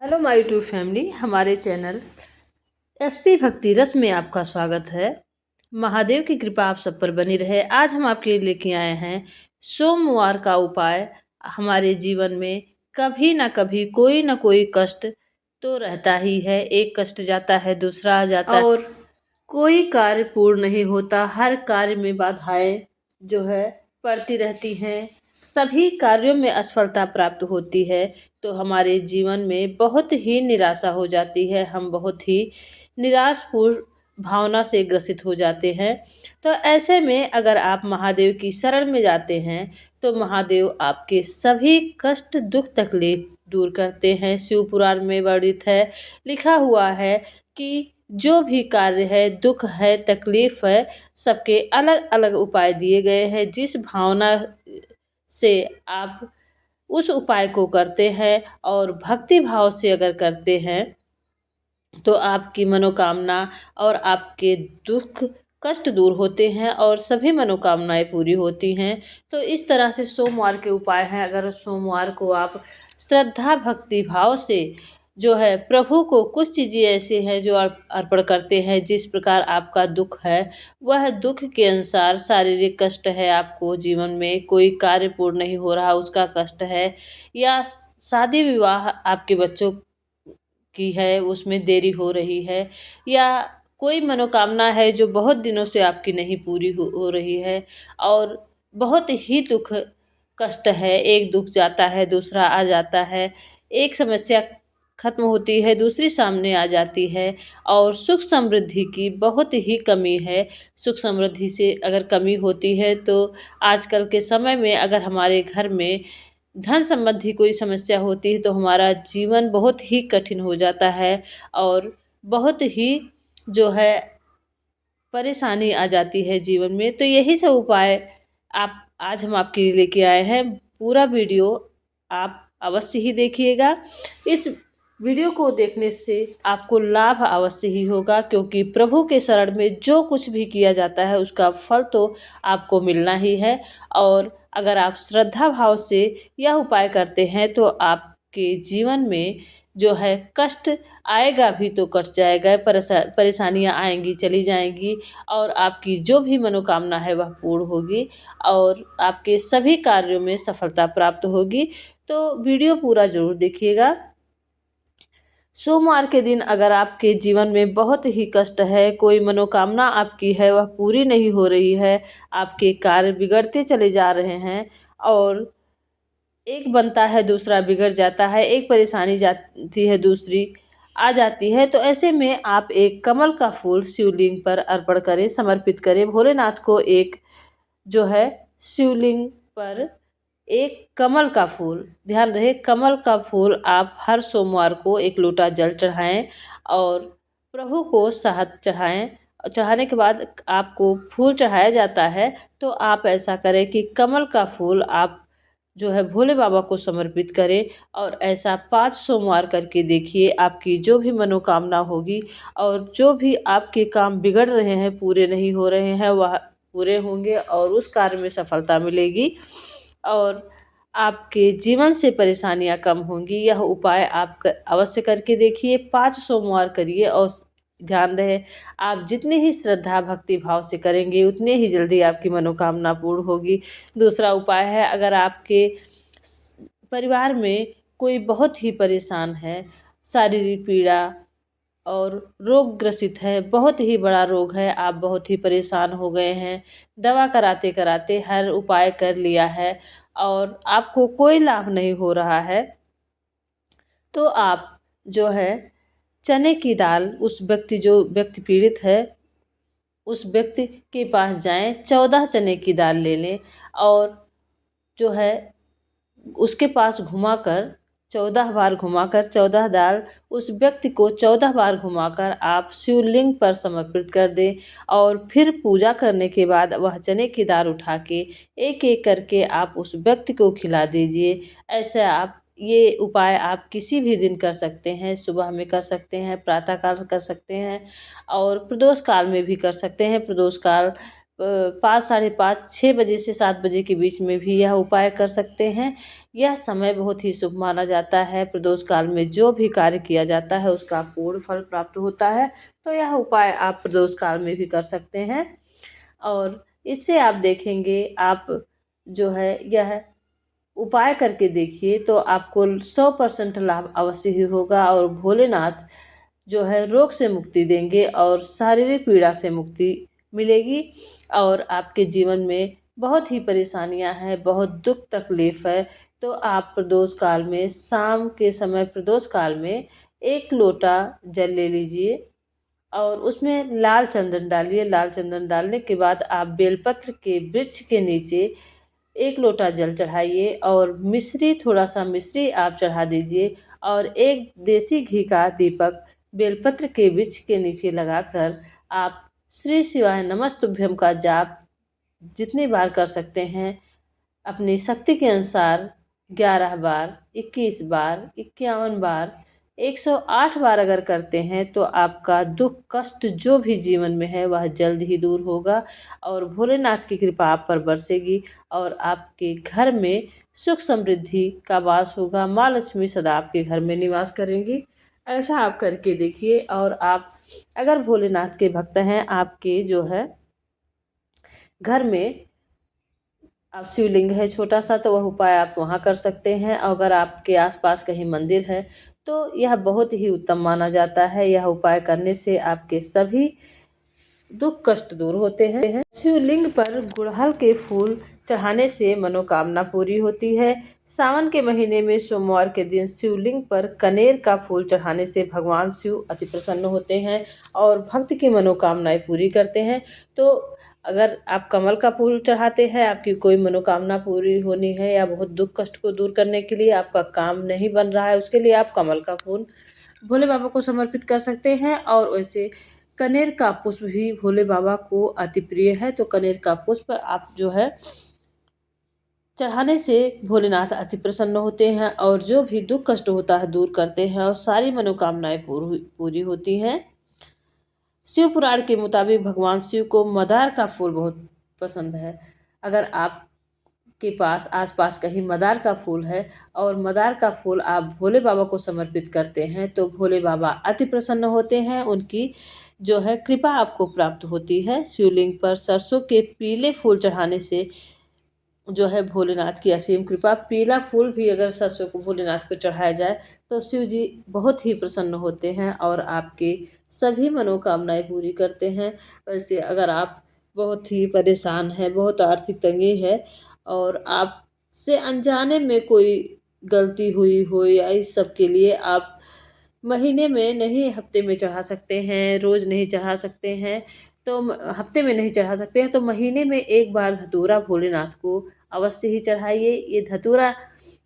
Hello my YouTube family, हमारे channel SP भक्ति रस में आपका स्वागत है। महादेव की कृपा आप सब पर बनी रहे। आज हम आपके लिए लेके आए हैं सोमवार का उपाय। हमारे जीवन में कभी ना कभी कोई ना कोई कष्ट तो रहता ही है। एक कष्ट जाता है, दूसरा आ जाता है और कोई कार्य पूर्ण नहीं होता। हर कार्य में बाधाएं जो है पड़ती रहती हैं। सभी कार्यों में असफलता प्राप्त होती है तो हमारे जीवन में बहुत ही निराशा हो जाती है। हम बहुत ही निराशपूर्ण भावना से ग्रसित हो जाते हैं। तो ऐसे में अगर आप महादेव की शरण में जाते हैं तो महादेव आपके सभी कष्ट, दुख, तकलीफ दूर करते हैं। शिव पुराण में वर्णित है, लिखा हुआ है कि जो भी कार्य है, दुख है, तकलीफ है, सबके अलग अलग उपाय दिए गए हैं। जिस भावना से आप उस उपाय को करते हैं और भक्ति भाव से अगर करते हैं तो आपकी मनोकामना और आपके दुख, कष्ट दूर होते हैं और सभी मनोकामनाएं पूरी होती हैं। तो इस तरह से सोमवार के उपाय हैं। अगर सोमवार को आप श्रद्धा भक्ति भाव से जो है प्रभु को कुछ चीज़ें ऐसे हैं जो अर्पण करते हैं। जिस प्रकार आपका दुख है, वह दुख के अनुसार शारीरिक कष्ट है, आपको जीवन में कोई कार्य पूर्ण नहीं हो रहा उसका कष्ट है, या शादी विवाह आपके बच्चों की है उसमें देरी हो रही है, या कोई मनोकामना है जो बहुत दिनों से आपकी नहीं पूरी हो रही है और बहुत ही दुख कष्ट है। एक दुख जाता है, दूसरा आ जाता है। एक समस्या खत्म होती है, दूसरी सामने आ जाती है और सुख समृद्धि की बहुत ही कमी है। सुख समृद्धि से अगर कमी होती है तो आजकल के समय में अगर हमारे घर में धन संबंधी कोई समस्या होती है तो हमारा जीवन बहुत ही कठिन हो जाता है और बहुत ही जो है परेशानी आ जाती है जीवन में। तो यही सब उपाय आप आज हम आपके लिए लेके आए हैं। पूरा वीडियो आप अवश्य ही देखिएगा। इस वीडियो को देखने से आपको लाभ अवश्य ही होगा, क्योंकि प्रभु के शरण में जो कुछ भी किया जाता है उसका फल तो आपको मिलना ही है। और अगर आप श्रद्धा भाव से यह उपाय करते हैं तो आपके जीवन में जो है कष्ट आएगा भी तो कट जाएगा, परेशानियां आएंगी चली जाएंगी और आपकी जो भी मनोकामना है वह पूर्ण होगी और आपके सभी कार्यों में सफलता प्राप्त होगी। तो वीडियो पूरा जरूर देखिएगा। सोमवार के दिन अगर आपके जीवन में बहुत ही कष्ट है, कोई मनोकामना आपकी है वह पूरी नहीं हो रही है, आपके कार्य बिगड़ते चले जा रहे हैं और एक बनता है दूसरा बिगड़ जाता है, एक परेशानी जाती है दूसरी आ जाती है, तो ऐसे में आप एक कमल का फूल शिवलिंग पर अर्पण करें, समर्पित करें। भोलेनाथ को एक जो है शिवलिंग पर एक कमल का फूल, ध्यान रहे कमल का फूल आप हर सोमवार को एक लोटा जल चढ़ाएं और प्रभु को शहद चढ़ाएं। चढ़ाने के बाद आपको फूल चढ़ाया जाता है तो आप ऐसा करें कि कमल का फूल आप जो है भोले बाबा को समर्पित करें और ऐसा 5 सोमवार करके देखिए। आपकी जो भी मनोकामना होगी और जो भी आपके काम बिगड़ रहे हैं, पूरे नहीं हो रहे हैं, वह पूरे होंगे और उस कार्य में सफलता मिलेगी और आपके जीवन से परेशानियां कम होंगी। यह उपाय आप अवश्य करके देखिए। 5 सोमवार करिए और ध्यान रहे आप जितनी ही श्रद्धा भक्ति भाव से करेंगे उतने ही जल्दी आपकी मनोकामना पूर्ण होगी। दूसरा उपाय है, अगर आपके परिवार में कोई बहुत ही परेशान है, शारीरिक पीड़ा और रोग ग्रसित है, बहुत ही बड़ा रोग है, आप बहुत ही परेशान हो गए हैं, दवा कराते कराते हर उपाय कर लिया है और आपको कोई लाभ नहीं हो रहा है, तो आप जो है चने की दाल, उस व्यक्ति जो व्यक्ति पीड़ित है उस व्यक्ति के पास जाएं, 14 चने की दाल ले लें और जो है उसके पास घुमाकर 14 बार घुमाकर 14 दाल उस व्यक्ति को 14 बार घुमाकर आप शिवलिंग पर समर्पित कर दें और फिर पूजा करने के बाद वह चने की दाल उठा के एक एक करके आप उस व्यक्ति को खिला दीजिए। ऐसे आप ये उपाय आप किसी भी दिन कर सकते हैं। सुबह में कर सकते हैं, प्रातः काल कर सकते हैं और प्रदोष काल में भी कर सकते हैं। प्रदोष काल 5, साढ़े 5, 6 बजे से 7 बजे के बीच में भी यह उपाय कर सकते हैं। यह समय बहुत ही शुभ माना जाता है। प्रदोष काल में जो भी कार्य किया जाता है उसका पूर्ण फल प्राप्त होता है। तो यह उपाय आप प्रदोष काल में भी कर सकते हैं और इससे आप देखेंगे, आप जो है यह उपाय करके देखिए तो आपको 100% लाभ अवश्य ही होगा और भोलेनाथ जो है रोग से मुक्ति देंगे और शारीरिक पीड़ा से मुक्ति मिलेगी। और आपके जीवन में बहुत ही परेशानियां हैं, बहुत दुख तकलीफ है, तो आप प्रदोष काल में, शाम के समय प्रदोष काल में 1 लोटा जल ले लीजिए और उसमें लाल चंदन डालिए। लाल चंदन डालने के बाद आप बेलपत्र के वृक्ष के नीचे 1 लोटा जल चढ़ाइए और मिश्री, थोड़ा सा मिश्री आप चढ़ा दीजिए और एक देसी घी का दीपक बेलपत्र के वृक्ष के नीचे लगाकर आप श्री शिवाय नमस्तुभ्यम का जाप जितनी बार कर सकते हैं अपनी शक्ति के अनुसार 11 बार, 21 बार, 51 बार, 108 बार अगर करते हैं तो आपका दुख कष्ट जो भी जीवन में है वह जल्द ही दूर होगा और भोलेनाथ की कृपा आप पर बरसेगी और आपके घर में सुख समृद्धि का वास होगा। माँ लक्ष्मी सदा आपके घर में निवास करेंगी। ऐसा आप करके देखिए और आप अगर भोलेनाथ के भक्त हैं, आपके जो है घर में आप शिवलिंग है छोटा सा, तो वह उपाय आप वहाँ कर सकते हैं। अगर आपके आसपास कहीं मंदिर है तो यह बहुत ही उत्तम माना जाता है। यह उपाय करने से आपके सभी दुख कष्ट दूर होते हैं। शिवलिंग पर गुड़हल के फूल चढ़ाने से मनोकामना पूरी होती है। सावन के महीने में सोमवार के दिन शिवलिंग पर कनेर का फूल चढ़ाने से भगवान शिव अति प्रसन्न होते हैं और भक्त की मनोकामनाएं पूरी करते हैं। तो अगर आप कमल का फूल चढ़ाते हैं, आपकी कोई मनोकामना पूरी होनी है या बहुत दुख कष्ट को दूर करने के लिए आपका काम नहीं बन रहा है, उसके लिए आप कमल का फूल भोले बाबा को समर्पित कर सकते हैं। और वैसे कनेर का पुष्प भी भोले बाबा को अति प्रिय है, तो कनेर का पुष्प आप जो है चढ़ाने से भोलेनाथ अति प्रसन्न होते हैं और जो भी दुख कष्ट होता है दूर करते हैं और सारी मनोकामनाएं पूरी होती हैं। शिव पुराण के मुताबिक भगवान शिव को मदार का फूल बहुत पसंद है। अगर आपके पास आसपास कहीं मदार का फूल है और मदार का फूल आप भोले बाबा को समर्पित करते हैं तो भोले बाबा अति प्रसन्न होते हैं, उनकी जो है कृपा आपको प्राप्त होती है। शिवलिंग पर सरसों के पीले फूल चढ़ाने से जो है भोलेनाथ की असीम कृपा। पीला फूल भी अगर सरसों को भोलेनाथ को चढ़ाया जाए तो शिव जी बहुत ही प्रसन्न होते हैं और आपके सभी मनोकामनाएं पूरी करते हैं। वैसे अगर आप बहुत ही परेशान हैं, बहुत आर्थिक तंगी है और आपसे अनजाने में कोई गलती हुई हो या इस सब के लिए आप महीने में नहीं, हफ्ते में चढ़ा सकते हैं, रोज़ नहीं चढ़ा सकते हैं, तो हफ्ते में नहीं चढ़ा सकते हैं तो महीने में 1 बार धतूरा भोलेनाथ को अवश्य ही चढ़ाइए। ये धतूरा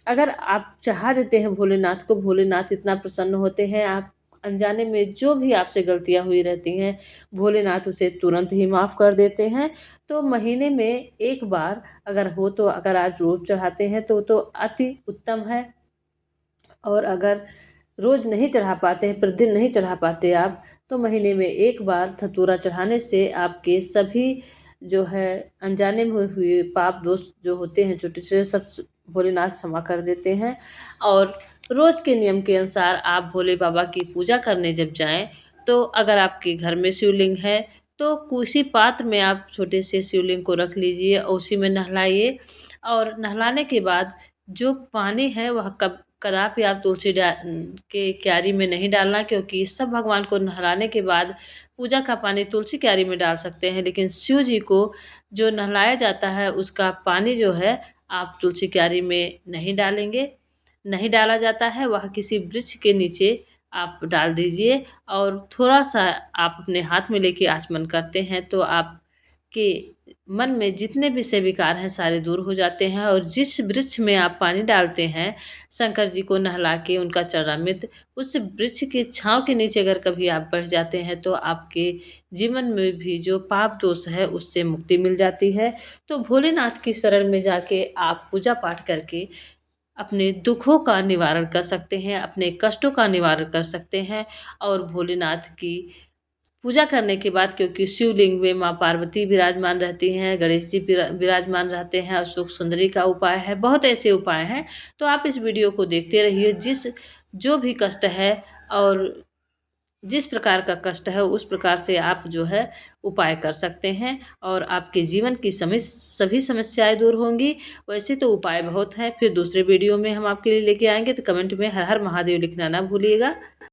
अगर आप चढ़ा देते हैं भोलेनाथ को, भोलेनाथ इतना प्रसन्न होते हैं, आप अनजाने में जो भी आपसे गलतियां हुई रहती हैं भोलेनाथ उसे तुरंत ही माफ़ कर देते हैं। तो महीने में 1 बार अगर हो तो अगर आज रोज़ चढ़ाते हैं तो अति उत्तम है। और अगर रोज़ नहीं चढ़ा पाते हैं, प्रतिदिन नहीं चढ़ा पाते आप, तो महीने में 1 बार धतूरा चढ़ाने से आपके सभी जो है अनजाने में हुए पाप दोष जो होते हैं छोटे छोटे सब भोलेनाथ क्षमा कर देते हैं। और रोज़ के नियम के अनुसार आप भोले बाबा की पूजा करने जब जाएं तो अगर आपके घर में शिवलिंग है तो किसी पात्र में आप छोटे से शिवलिंग को रख लीजिए और उसी में नहलाइए। और नहलाने के बाद जो पानी है वह कदापि आप तुलसी के क्यारी में नहीं डालना, क्योंकि सब भगवान को नहलाने के बाद पूजा का पानी तुलसी क्यारी में डाल सकते हैं, लेकिन शिव जी को जो नहलाया जाता है उसका पानी जो है आप तुलसी क्यारी में नहीं डालेंगे, नहीं डाला जाता है। वह किसी वृक्ष के नीचे आप डाल दीजिए और थोड़ा सा आप अपने हाथ में लेके आचमन करते हैं तो आपके मन में जितने भी से विकार हैं सारे दूर हो जाते हैं। और जिस वृक्ष में आप पानी डालते हैं शंकर जी को नहला के उनका चरणामृत, उस वृक्ष के छांव के नीचे अगर कभी आप बैठ जाते हैं तो आपके जीवन में भी जो पाप दोष है उससे मुक्ति मिल जाती है। तो भोलेनाथ की शरण में जाके आप पूजा पाठ करके अपने दुखों का निवारण कर सकते हैं, अपने कष्टों का निवारण कर सकते हैं और भोलेनाथ की पूजा करने के बाद, क्योंकि शिवलिंग में माँ पार्वती विराजमान रहती हैं, गणेश जी विराजमान रहते हैं, अशोक सुंदरी का उपाय है, बहुत ऐसे उपाय हैं। तो आप इस वीडियो को देखते रहिए। जो भी कष्ट है और जिस प्रकार का कष्ट है उस प्रकार से आप जो है उपाय कर सकते हैं और आपके जीवन की सभी समस्याएं दूर होंगी। वैसे तो उपाय बहुत हैं, फिर दूसरे वीडियो में हम आपके लिए लेके आएंगे। तो कमेंट में हर हर महादेव लिखना ना भूलिएगा।